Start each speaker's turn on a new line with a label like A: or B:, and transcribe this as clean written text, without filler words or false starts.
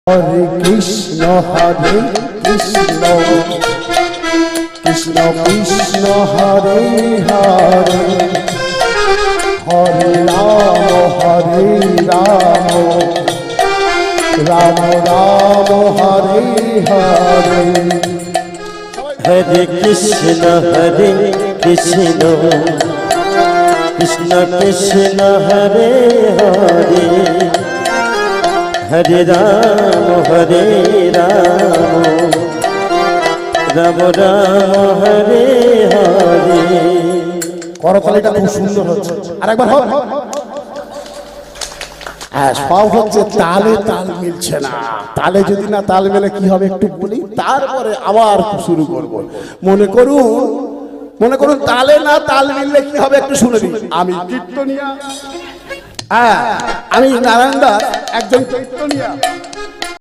A: হরে কৃষ্ণ কৃষ্ণ কৃষ্ণ কৃষ্ণ হরে হরে হরে রাম রাম রাম হরে হরে।
B: হরে কৃষ্ণ কৃষ্ণ কৃষ্ণ হরে হরে হরে রাম রাম রাম হরে হরে।
A: করতালিটা খুব সুন্দর হচ্ছে, আরেকবার হবে। সব হচ্ছে তালে তাল মিলছে না, তালে যদি না তাল মেলে কি হবে একটু বলি, তারপরে আবার শুরু করব। মনে করুন তালে না তাল মিললে কি হবে একটু শুনে দিন। আমি কীর্তনিয়া, আমি নারায়ণ দাস, একজন কীর্তনিয়া।